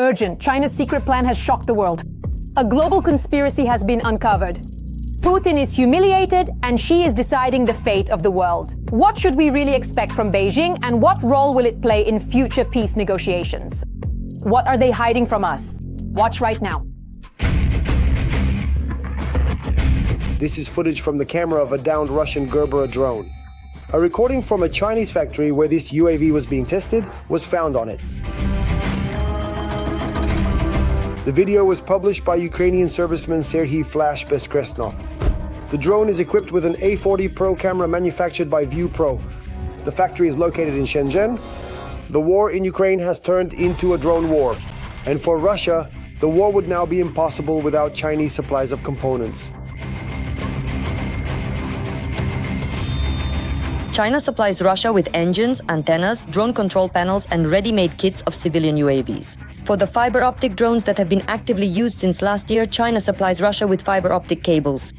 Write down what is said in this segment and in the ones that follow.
urgent. China's secret plan has shocked the world. A global conspiracy has been uncovered. Putin is humiliated, and Xi is deciding the fate of the world. What should we really expect from Beijing, and what role will it play in future peace negotiations? What are they hiding from us? Watch right now. This is footage from the camera of a downed Russian Gerber drone. A recording from a Chinese factory where this UAV was being tested was found on it. The video was published by Ukrainian serviceman Serhiy Flash Beskresnov. The drone is equipped with an A40 Pro camera manufactured by View Pro. The factory is located in Shenzhen. The war in Ukraine has turned into a drone war. And for Russia, the war would now be impossible without Chinese supplies of components. China supplies Russia with engines, antennas, drone control panels, and ready-made kits of civilian UAVs. For the fiber optic drones that have been actively used since last year, China supplies Russia with fiber optic cables.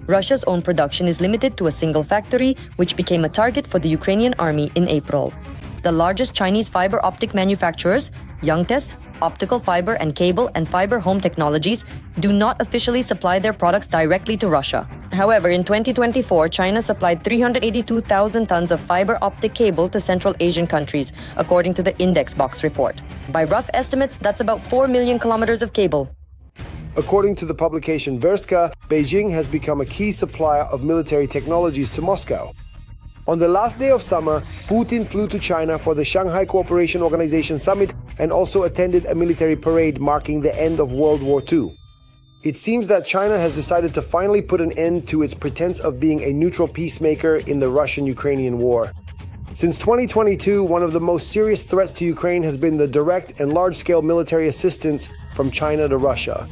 Russia's own production is limited to a single factory, which became a target for the Ukrainian army in April. The largest Chinese fiber optic manufacturers, Youngtes, Optical Fiber and Cable and Fiber Home Technologies, do not officially supply their products directly to Russia. However, in 2024, China supplied 382,000 tons of fiber optic cable to Central Asian countries, according to the Index Box report. By rough estimates, that's about 4 million kilometers of cable. According to the publication Verska, Beijing has become a key supplier of military technologies to Moscow. On the last day of summer, Putin flew to China for the Shanghai Cooperation Organization summit and also attended a military parade marking the end of World War II. It seems that China has decided to finally put an end to its pretense of being a neutral peacemaker in the Russian-Ukrainian war. Since 2022, one of the most serious threats to Ukraine has been the direct and large-scale military assistance from China to Russia.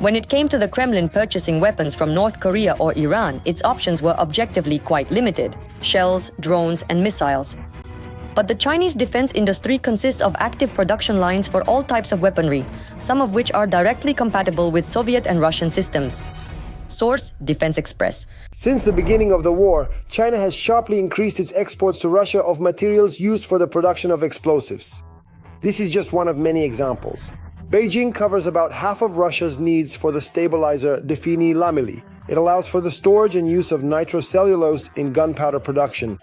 When it came to the Kremlin purchasing weapons from North Korea or Iran, its options were objectively quite limited: shells, drones, and missiles. But the Chinese defense industry consists of active production lines for all types of weaponry, some of which are directly compatible with Soviet and Russian systems. Source: Defense Express. Since the beginning of the war, China has sharply increased its exports to Russia of materials used for the production of explosives. This is just one of many examples. Beijing covers about half of Russia's needs for the stabilizer Defini Lamely. It allows for the storage and use of nitrocellulose in gunpowder production.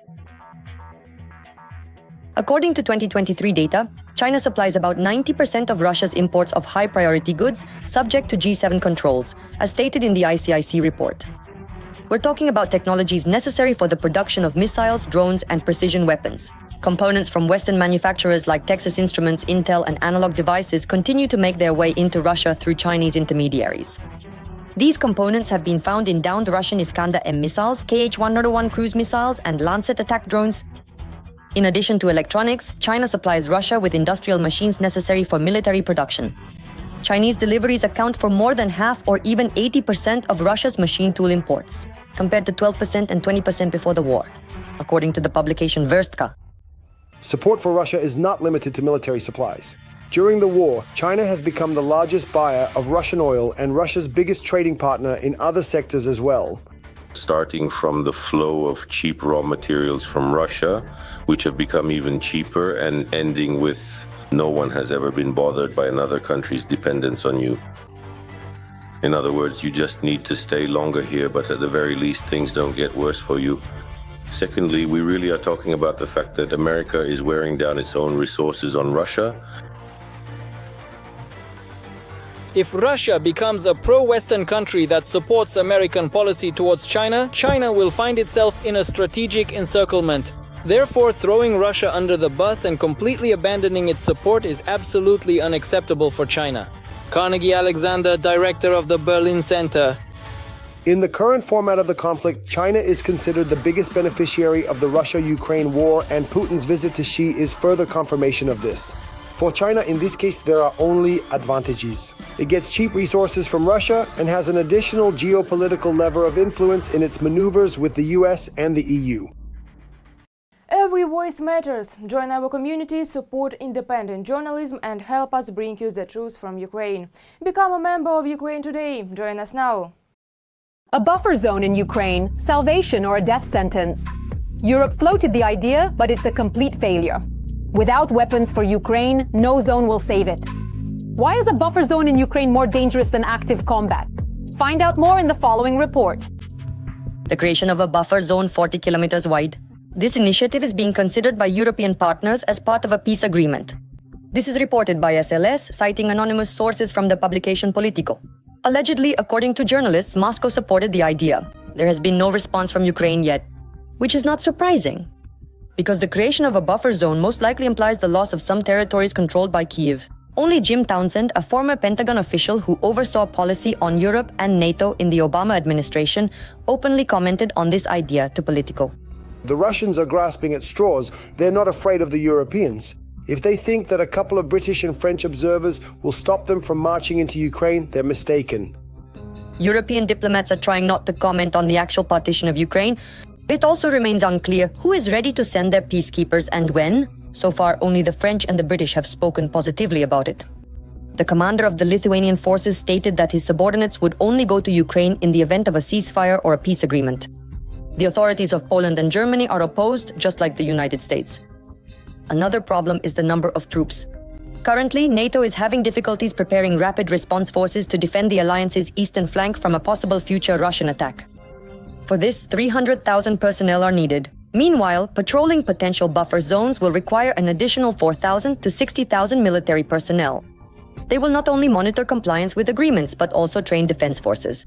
According to 2023 data, China supplies about 90% of Russia's imports of high-priority goods subject to G7 controls, as stated in the ICIC report. We're talking about technologies necessary for the production of missiles, drones, and precision weapons. Components from Western manufacturers like Texas Instruments, Intel, and Analog Devices continue to make their way into Russia through Chinese intermediaries. These components have been found in downed Russian Iskander-M missiles, Kh-101 cruise missiles, and Lancet attack drones. In addition to electronics, China supplies Russia with industrial machines necessary for military production. Chinese deliveries account for more than half or even 80% of Russia's machine tool imports, compared to 12% and 20% before the war, according to the publication Verstka. Support for Russia is not limited to military supplies. During the war, China has become the largest buyer of Russian oil and Russia's biggest trading partner in other sectors as well. Starting from the flow of cheap raw materials from Russia, which have become even cheaper, and ending with no one has ever been bothered by another country's dependence on you. In other words, you just need to stay longer here, but at the very least things don't get worse for you. Secondly, we really are talking about the fact that America is wearing down its own resources on Russia. If Russia becomes a pro-Western country that supports American policy towards China, China will find itself in a strategic encirclement. Therefore, throwing Russia under the bus and completely abandoning its support is absolutely unacceptable for China. Carnegie Alexander, director of the Berlin Center. In the current format of the conflict, China is considered the biggest beneficiary of the Russia-Ukraine war, and Putin's visit to Xi is further confirmation of this. For China, in this case, there are only advantages. It gets cheap resources from Russia and has an additional geopolitical lever of influence in its maneuvers with the US and the EU. Every voice matters. Join our community, support independent journalism, and help us bring you the truth from Ukraine. Become a member of Ukraine today. Join us now. A buffer zone in Ukraine, salvation or a death sentence. Europe floated the idea, but it's a complete failure. Without weapons for Ukraine, no zone will save it. Why is a buffer zone in Ukraine more dangerous than active combat? Find out more in the following report. The creation of a buffer zone 40 kilometers wide. This initiative is being considered by European partners as part of a peace agreement. This is reported by SLS, citing anonymous sources from the publication Politico. Allegedly, according to journalists, Moscow supported the idea. There has been no response from Ukraine yet, which is not surprising, because the creation of a buffer zone most likely implies the loss of some territories controlled by Kyiv. Only Jim Townsend, a former Pentagon official who oversaw policy on Europe and NATO in the Obama administration, openly commented on this idea to Politico. The Russians are grasping at straws. They're not afraid of the Europeans. If they think that a couple of British and French observers will stop them from marching into Ukraine, they're mistaken. European diplomats are trying not to comment on the actual partition of Ukraine. It also remains unclear who is ready to send their peacekeepers and when. So far, only the French and the British have spoken positively about it. The commander of the Lithuanian forces stated that his subordinates would only go to Ukraine in the event of a ceasefire or a peace agreement. The authorities of Poland and Germany are opposed, just like the United States. Another problem is the number of troops. Currently, NATO is having difficulties preparing rapid response forces to defend the alliance's eastern flank from a possible future Russian attack. For this, 300,000 personnel are needed. Meanwhile, patrolling potential buffer zones will require an additional 4,000 to 60,000 military personnel. They will not only monitor compliance with agreements, but also train defense forces.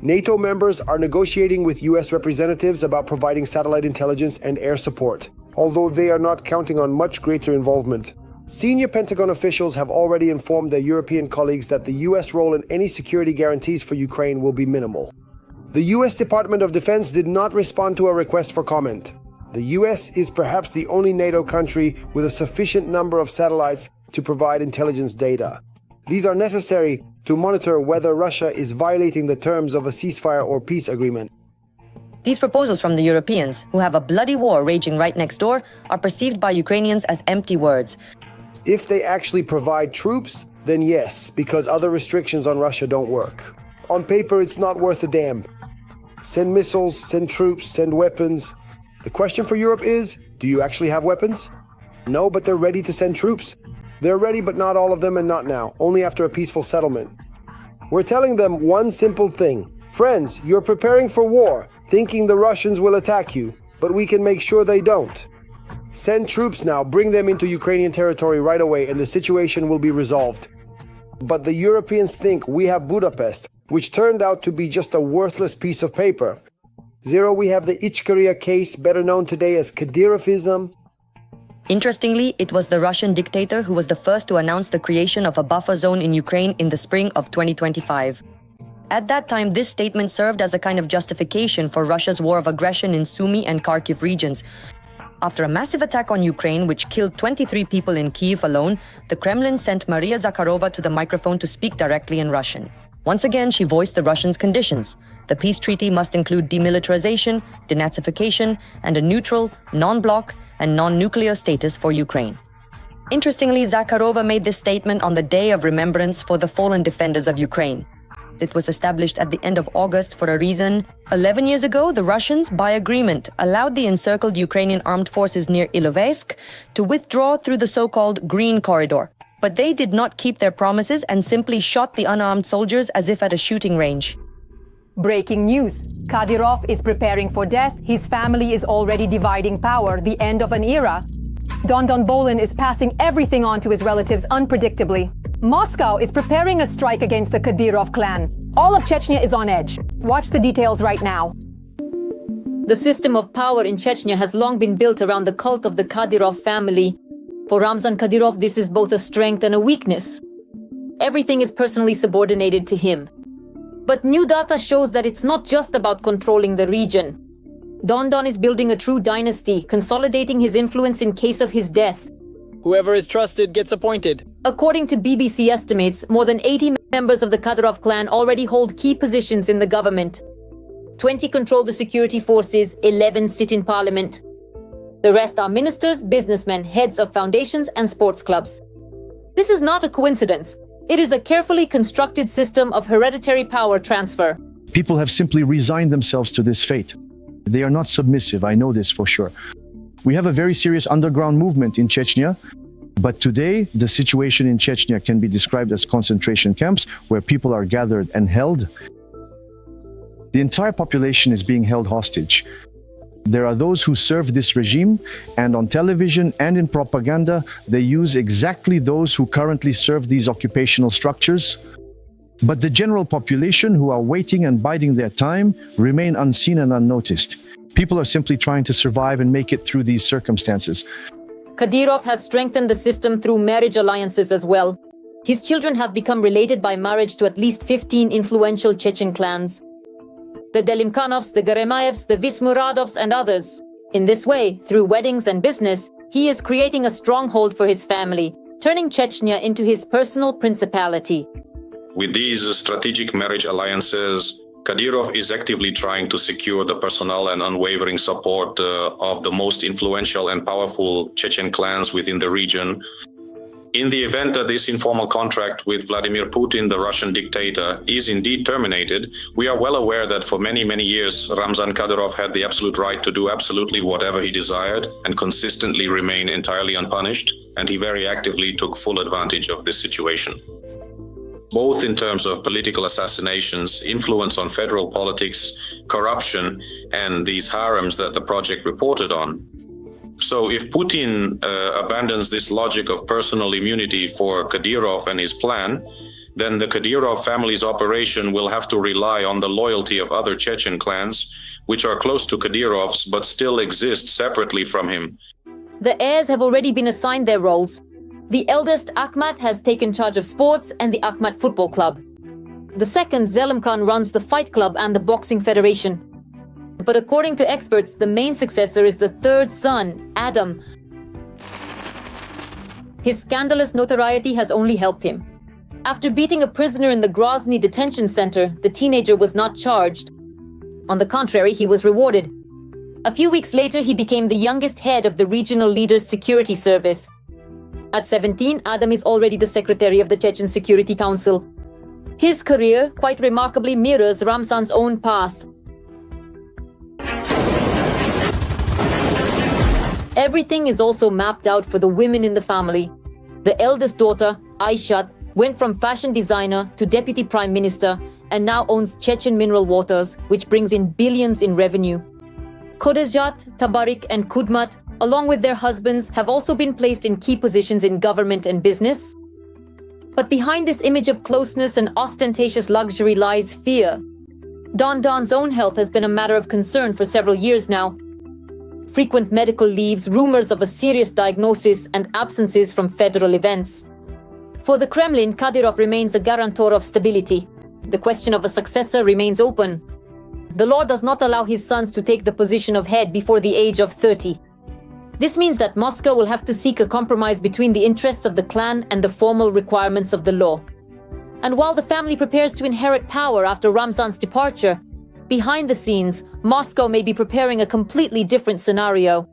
NATO members are negotiating with US representatives about providing satellite intelligence and air support, although they are not counting on much greater involvement. Senior Pentagon officials have already informed their European colleagues that the US role in any security guarantees for Ukraine will be minimal. The US Department of Defense did not respond to a request for comment. The US is perhaps the only NATO country with a sufficient number of satellites to provide intelligence data. These are necessary to monitor whether Russia is violating the terms of a ceasefire or peace agreement. These proposals from the Europeans, who have a bloody war raging right next door, are perceived by Ukrainians as empty words. If they actually provide troops, then yes, because other restrictions on Russia don't work. On paper, it's not worth a damn. Send missiles, send troops, send weapons. The question for Europe is, do you actually have weapons? No, but they're ready to send troops. They're ready, but not all of them, and not now, only after a peaceful settlement. We're telling them one simple thing. Friends, you're preparing for war, thinking the Russians will attack you, but we can make sure they don't. Send troops now, bring them into Ukrainian territory right away, and the situation will be resolved. But the Europeans think we have Budapest, which turned out to be just a worthless piece of paper. Zero, we have the Ichkeria case, better known today as Kadyrovism. Interestingly, it was the Russian dictator who was the first to announce the creation of a buffer zone in Ukraine in the spring of 2025. At that time, this statement served as a kind of justification for Russia's war of aggression in Sumy and Kharkiv regions. After a massive attack on Ukraine, which killed 23 people in Kyiv alone, the Kremlin sent Maria Zakharova to the microphone to speak directly in Russian. Once again, she voiced the Russians' conditions. The peace treaty must include demilitarization, denazification, and a neutral, non-bloc, and non-nuclear status for Ukraine. Interestingly, Zakharova made this statement on the Day of Remembrance for the fallen defenders of Ukraine. It was established at the end of August for a reason. 11 years ago, the Russians, by agreement, allowed the encircled Ukrainian armed forces near Ilovaisk to withdraw through the so-called Green Corridor. But they did not keep their promises and simply shot the unarmed soldiers as if at a shooting range. Breaking news. Kadyrov is preparing for death. His family is already dividing power, the end of an era. Don Bolin is passing everything on to his relatives unpredictably. Moscow is preparing a strike against the Kadyrov clan. All of Chechnya is on edge. Watch the details right now. The system of power in Chechnya has long been built around the cult of the Kadyrov family. For Ramzan Kadyrov, this is both a strength and a weakness. Everything is personally subordinated to him. But new data shows that it's not just about controlling the region. Don is building a true dynasty, consolidating his influence in case of his death. Whoever is trusted gets appointed. According to BBC estimates, more than 80 members of the Kadyrov clan already hold key positions in the government. 20 control the security forces, 11 sit in parliament. The rest are ministers, businessmen, heads of foundations and sports clubs. This is not a coincidence. It is a carefully constructed system of hereditary power transfer. People have simply resigned themselves to this fate. They are not submissive, I know this for sure. We have a very serious underground movement in Chechnya, but today the situation in Chechnya can be described as concentration camps where people are gathered and held. The entire population is being held hostage. There are those who serve this regime, and on television and in propaganda, they use exactly those who currently serve these occupational structures. But the general population, who are waiting and biding their time, remain unseen and unnoticed. People are simply trying to survive and make it through these circumstances. Kadyrov has strengthened the system through marriage alliances as well. His children have become related by marriage to at least 15 influential Chechen clans. The Delimkanovs, the Geremaevs, the Vismuradovs, and others. In this way, through weddings and business, he is creating a stronghold for his family, turning Chechnya into his personal principality. With these strategic marriage alliances, Kadyrov is actively trying to secure the personal and unwavering support of the most influential and powerful Chechen clans within the region. In the event that this informal contract with Vladimir Putin, the Russian dictator, is indeed terminated, we are well aware that for many, many years, Ramzan Kadyrov had the absolute right to do absolutely whatever he desired and consistently remain entirely unpunished, and he very actively took full advantage of this situation. Both in terms of political assassinations, influence on federal politics, corruption, and these harems that the project reported on. So if Putin abandons this logic of personal immunity for Kadyrov and his plan, then the Kadyrov family's operation will have to rely on the loyalty of other Chechen clans, which are close to Kadyrov's but still exist separately from him. The heirs have already been assigned their roles. The eldest, Akhmat, has taken charge of sports and the Akhmat Football Club. The second, Zelimkhan, runs the Fight Club and the Boxing Federation. But according to experts, the main successor is the third son, Adam. His scandalous notoriety has only helped him. After beating a prisoner in the Grozny detention center, the teenager was not charged. On the contrary, he was rewarded. A few weeks later, he became the youngest head of the regional leader's security service. At 17, Adam is already the secretary of the Chechen Security Council. His career, quite remarkably, mirrors Ramzan's own path. Everything is also mapped out for the women in the family. The eldest daughter, Aishat, went from fashion designer to deputy prime minister and now owns Chechen Mineral Waters, which brings in billions in revenue. Kodezhat, Tabarik, and Kudmat, along with their husbands, have also been placed in key positions in government and business. But behind this image of closeness and ostentatious luxury lies fear. Don's own health has been a matter of concern for several years now. Frequent medical leaves, rumors of a serious diagnosis, and absences from federal events. For the Kremlin, Kadyrov remains a guarantor of stability. The question of a successor remains open. The law does not allow his sons to take the position of head before the age of 30. This means that Moscow will have to seek a compromise between the interests of the clan and the formal requirements of the law. And while the family prepares to inherit power after Ramzan's departure, behind the scenes, Moscow may be preparing a completely different scenario.